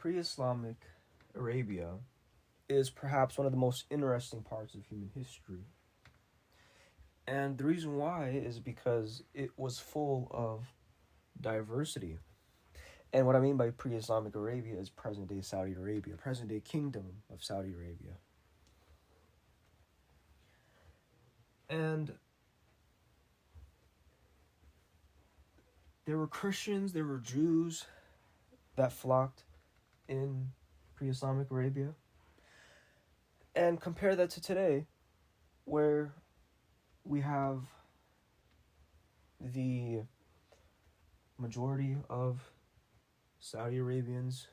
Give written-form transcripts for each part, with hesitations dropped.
Pre-Islamic Arabia is perhaps one of the most interesting parts of human history. And the reason why is because it was full of diversity. And what I mean by pre-Islamic Arabia is present-day Saudi Arabia, present-day Kingdom of Saudi Arabia. And there were Christians, there were Jews that flocked in pre-Islamic Arabia. And compare that to today, where we have the majority of Saudi Arabians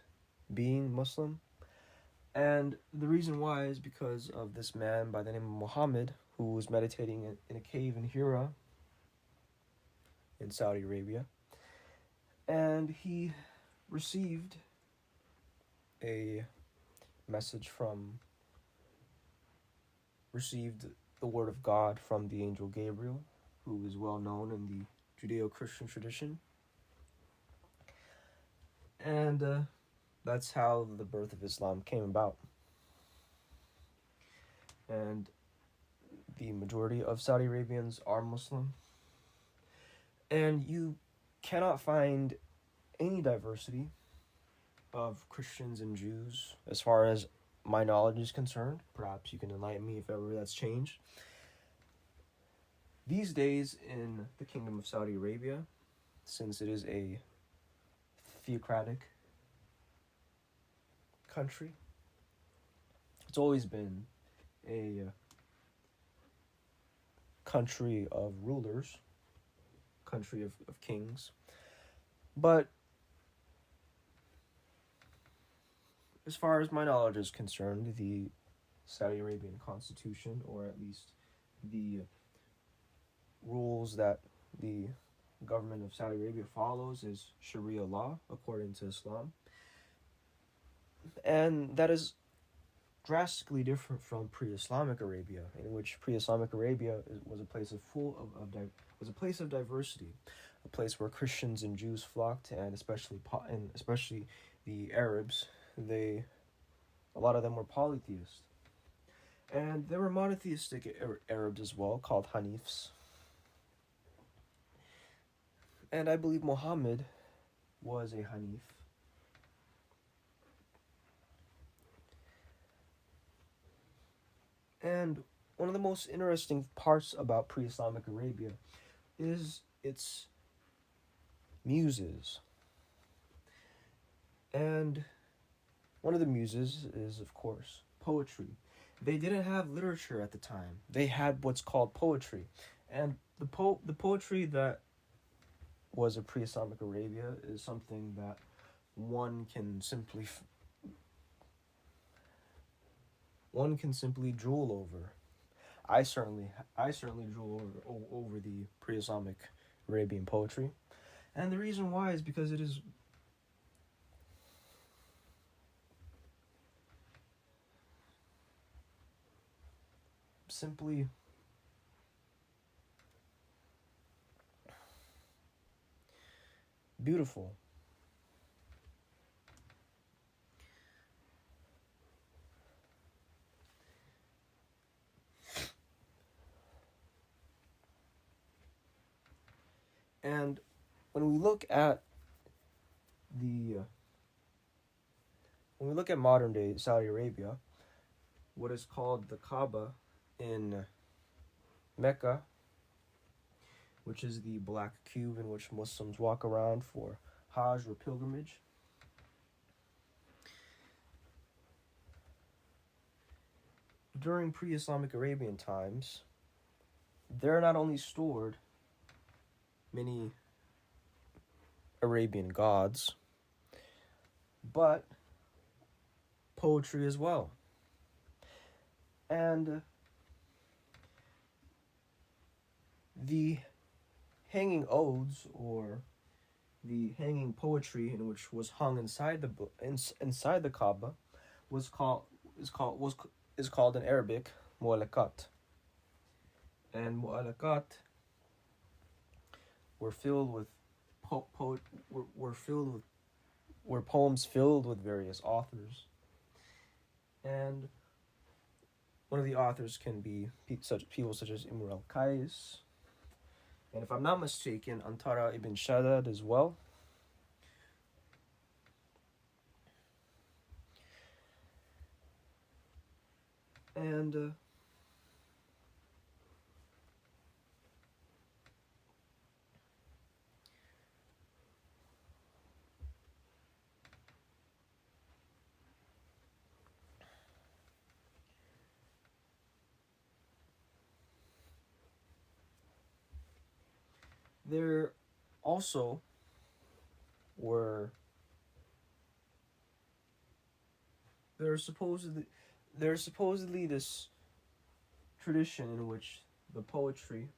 being Muslim. And the reason why is because of this man by the name of Muhammad, who was meditating in a cave in Hira in Saudi Arabia. And he received a message received the word of God from the angel Gabriel, who is well known in the Judeo-Christian tradition. And that's how the birth of Islam came about. And the majority of Saudi Arabians are Muslim. And you cannot find any diversity of Christians and Jews as far as my knowledge is concerned. Perhaps you can enlighten me if ever that's changed. These days in the Kingdom of Saudi Arabia, since it is a theocratic country, it's always been a country of rulers, country of kings. But as far as my knowledge is concerned, the Saudi Arabian constitution, or at least the rules that the government of Saudi Arabia follows, is Sharia law according to Islam. And that is drastically different from pre-Islamic Arabia, in which pre-Islamic Arabia was a place of place of diversity, a place where Christians and Jews flocked, and especially the Arabs. A lot of them were polytheists, and there were monotheistic Arabs as well, called Hanifs. And I believe Muhammad was a Hanif. And one of the most interesting parts about pre-Islamic Arabia is its muses. And one of the muses is, of course, poetry. They didn't have literature at the time. They had what's called poetry. And the poetry that was a pre-Islamic Arabia is something that one can simply drool over. I certainly drool over the pre-Islamic Arabian poetry. And the reason why is because it is simply beautiful. And when we look at modern day Saudi Arabia, what is called the Kaaba in Mecca, which is the black cube in which Muslims walk around for Hajj or pilgrimage, during pre-Islamic Arabian times, there not only stored many Arabian gods, but poetry as well. And the hanging odes, or the hanging poetry in which was hung inside the Kaaba, is called in Arabic mu'alakat. And mu'alakat were filled with were poems filled with various authors. And one of the authors can be people such as Imr al-Qais, and if I'm not mistaken, Antara Ibn Shaddad as well. And there also were there's supposedly this tradition in which the poetry,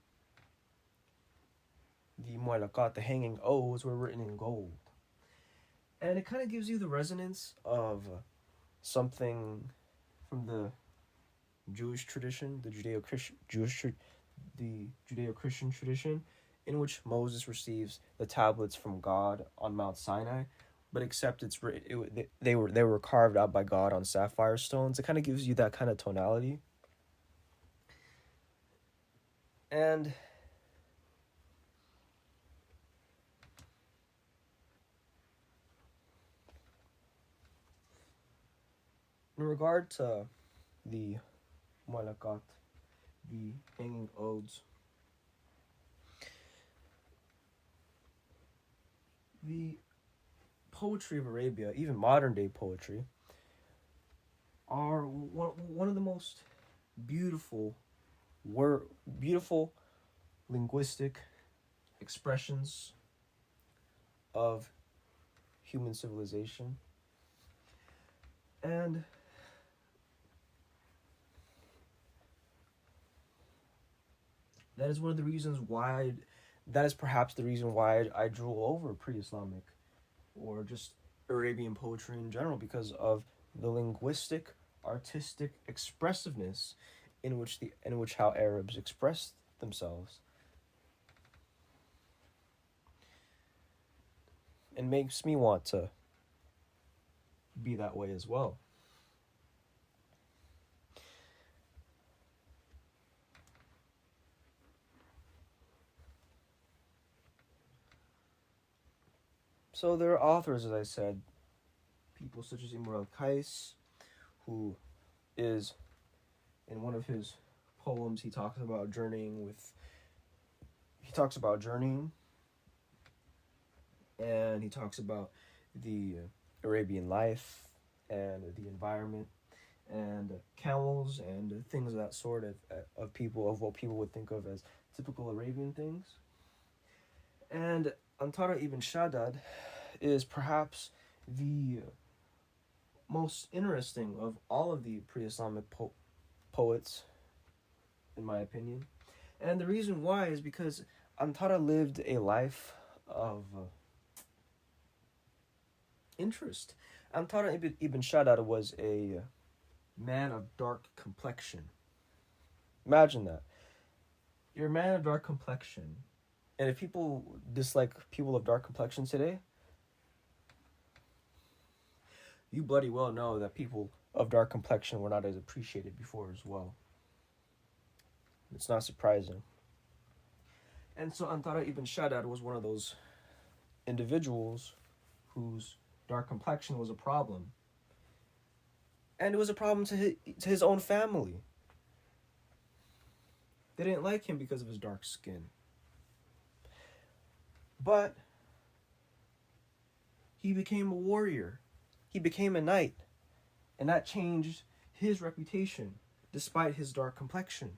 the mu'allaqat, the hanging odes, were written in gold. And it kind of gives you the resonance of something from the Jewish tradition, the Judeo-Christian tradition, in which Moses receives the tablets from God on Mount Sinai, but except they were carved out by God on sapphire stones. It kind of gives you that kind of tonality. And in regard to the Mu'allaqat, the hanging odes, the poetry of Arabia, even modern day poetry, are one of the most beautiful linguistic expressions of human civilization. And that is one of the reasons why, that is perhaps the reason why I drew over pre-Islamic or just Arabian poetry in general, because of the linguistic, artistic expressiveness in which how Arabs express themselves. And makes me want to be that way as well. So there are authors, as I said, people such as Imr al-Qais, who is, in one of his poems, he talks about journeying, and he talks about the Arabian life and the environment and camels and things of that sort of what people would think of as typical Arabian things. And Antara Ibn Shaddad is perhaps the most interesting of all of the pre-Islamic poets, in my opinion. And the reason why is because Antara lived a life of interest. Antara Ibn Shaddad was a man of dark complexion. Imagine that. You're a man of dark complexion. And if people dislike people of dark complexion today, you bloody well know that people of dark complexion were not as appreciated before as well. It's not surprising. And so Antara Ibn Shaddad was one of those individuals whose dark complexion was a problem. And it was a problem to his own family. They didn't like him because of his dark skin. But he became a warrior. He became a knight. And that changed his reputation, despite his dark complexion.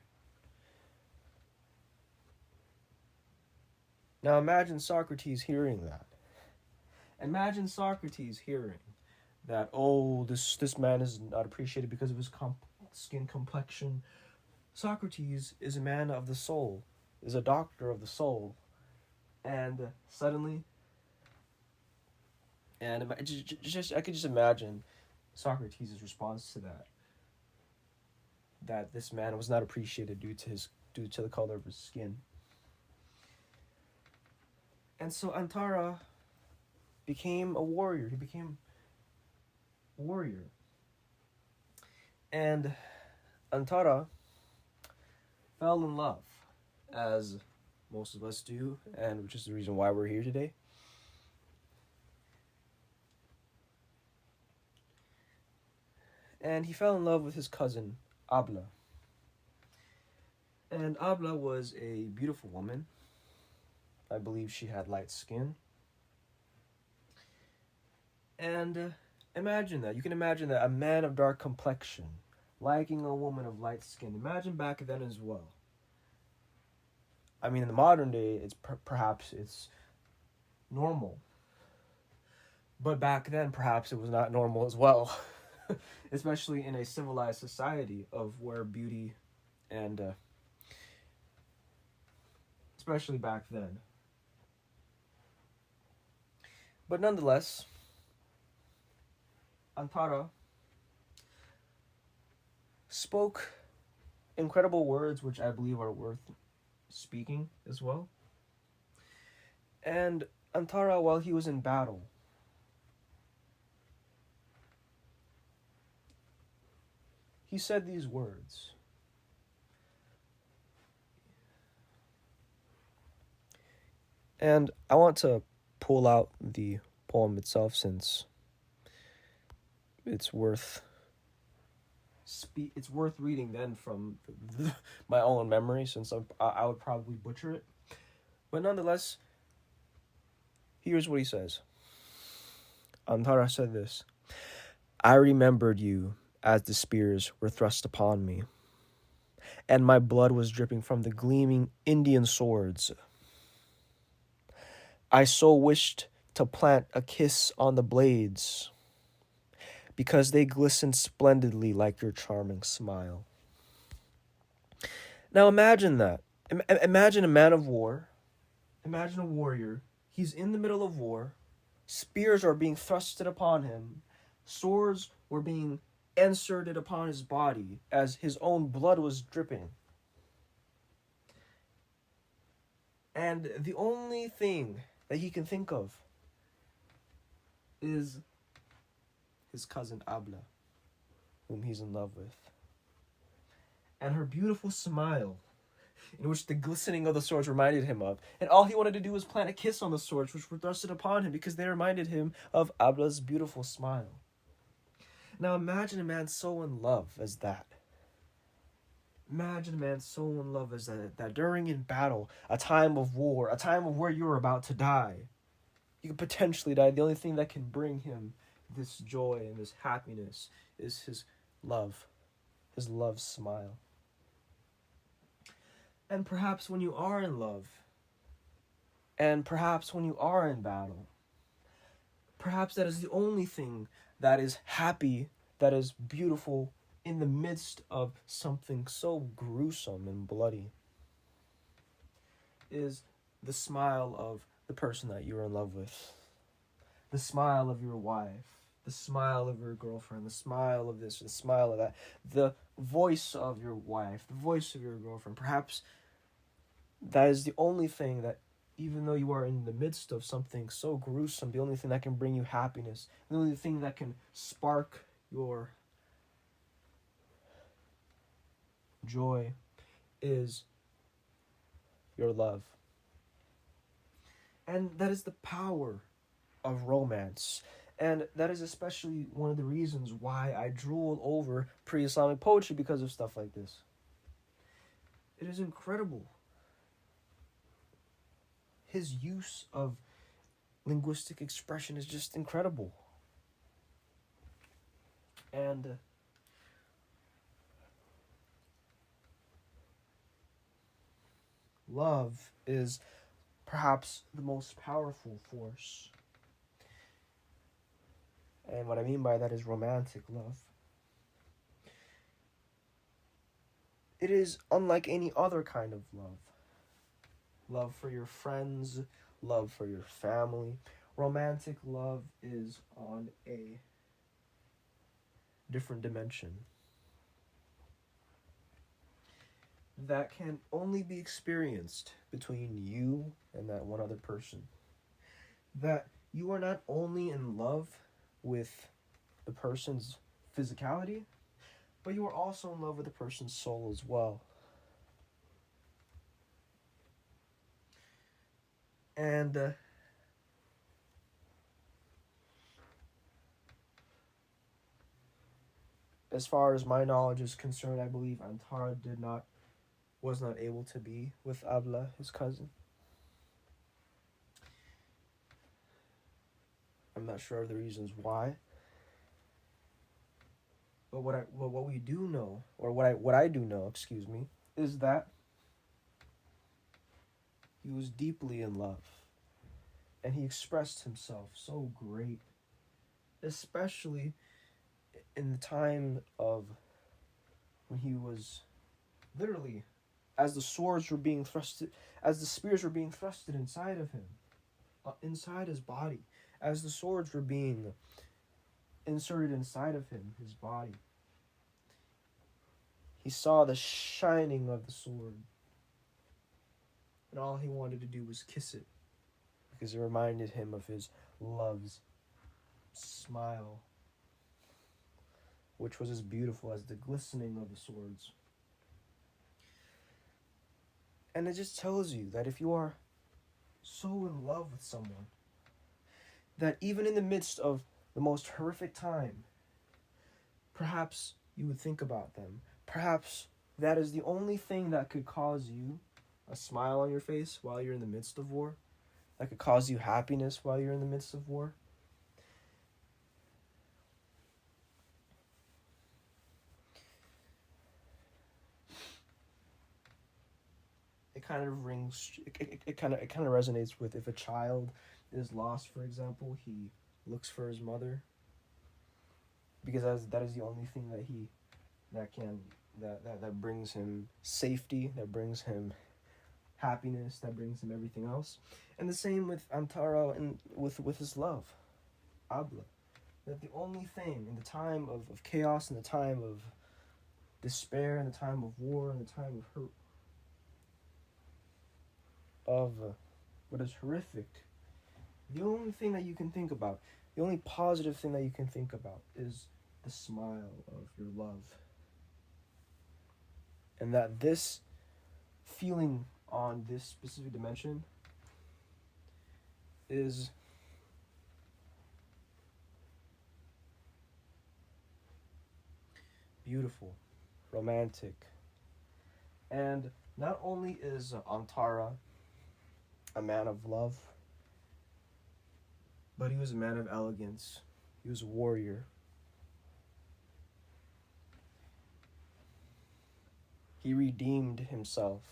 Now imagine Socrates hearing that. Imagine Socrates hearing that, oh, this man is not appreciated because of his skin complexion. Socrates is a man of the soul, is a doctor of the soul. And suddenly, and I could just imagine Socrates' response to that this man was not appreciated due to the color of his skin. And so Antara became a warrior. He became a warrior. And Antara fell in love, as most of us do, and which is the reason why we're here today. And he fell in love with his cousin, Abla. And Abla was a beautiful woman. I believe she had light skin. And imagine that. You can imagine that a man of dark complexion liking a woman of light skin. Imagine back then as well. I mean, in the modern day, it's perhaps it's normal. But back then, perhaps it was not normal as well. Especially in a civilized society of where beauty and especially back then. But nonetheless, Antara spoke incredible words which I believe are worth speaking as well. And Antara, while he was in battle, he said these words. And I want to pull out the poem itself since it's worth reading then from my own memory, since I would probably butcher it. But nonetheless, here's what he says. Antara said this: I remembered you as the spears were thrust upon me, and my blood was dripping from the gleaming Indian swords. I so wished to plant a kiss on the blades, because they glistened splendidly like your charming smile. Now imagine that. Imagine a man of war. Imagine a warrior. He's in the middle of war. Spears are being thrusted upon him. Swords were being inserted upon his body as his own blood was dripping. And the only thing that he can think of is his cousin Abla, whom he's in love with. And her beautiful smile, in which the glistening of the swords reminded him of. And all he wanted to do was plant a kiss on the swords, which were thrusted upon him, because they reminded him of Abla's beautiful smile. Now imagine a man so in love as that. Imagine a man so in love as that during in battle, a time of war, a time of where you're about to die, you could potentially die. The only thing that can bring him this joy and this happiness is his love smile. And perhaps when you are in love, and perhaps when you are in battle, perhaps that is the only thing that is happy, that is beautiful in the midst of something so gruesome and bloody, is the smile of the person that you're in love with, the smile of your wife, the smile of your girlfriend, the smile of this, the smile of that, the voice of your wife, the voice of your girlfriend. Perhaps that is the only thing that, even though you are in the midst of something so gruesome, the only thing that can bring you happiness, the only thing that can spark your joy is your love. And that is the power of romance. And that is especially one of the reasons why I drool over pre-Islamic poetry, because of stuff like this. It is incredible. His use of linguistic expression is just incredible. And love is perhaps the most powerful force. And what I mean by that is romantic love. It is unlike any other kind of love. Love for your friends, love for your family. Romantic love is on a different dimension that can only be experienced between you and that one other person. That you are not only in love with the person's physicality, but you are also in love with the person's soul as well. And as far as my knowledge is concerned, I believe Antara was not able to be with Abla, his cousin. I'm not sure of the reasons why. But what we do know, or what I do know, excuse me, is that he was deeply in love, and he expressed himself so great, especially in the time of when he was literally, as the spears were being thrusted inside of him, inside his body, as the swords were being inserted inside of him, his body. He saw the shining of the sword, and all he wanted to do was kiss it, because it reminded him of his love's smile, which was as beautiful as the glistening of the swords. And it just tells you that if you are so in love with someone, that even in the midst of the most horrific time, perhaps you would think about them. Perhaps that is the only thing that could cause you a smile on your face while you're in the midst of war, that could cause you happiness while you're in the midst of war. It kind of resonates with if a child is lost, for example, he looks for his mother, because that is the only thing that brings him safety, that brings him happiness, that brings him everything else. And the same with Antara and with his love, Abla. That the only thing in the time of chaos, in the time of despair, in the time of war, in the time of hurt, of what is horrific, the only thing that you can think about, the only positive thing that you can think about is the smile of your love. And that this feeling on this specific dimension is beautiful, romantic. And not only is Antara a man of love, but he was a man of elegance. He was a warrior. He redeemed himself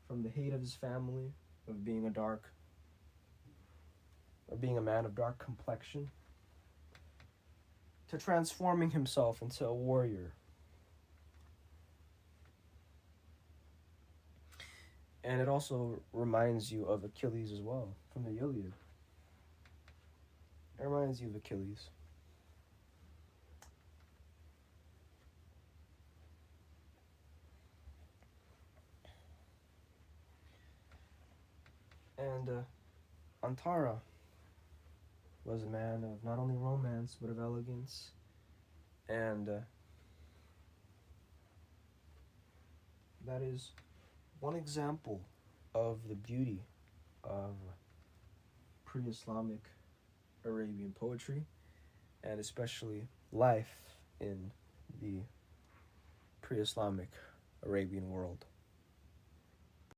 from the hate of his family, of being a man of dark complexion, to transforming himself into a warrior. And it also reminds you of Achilles as well, from the Iliad. It reminds you of Achilles. And Antara was a man of not only romance, but of elegance. And that is one example of the beauty of pre-Islamic Arabian poetry, and especially life in the pre-Islamic Arabian world.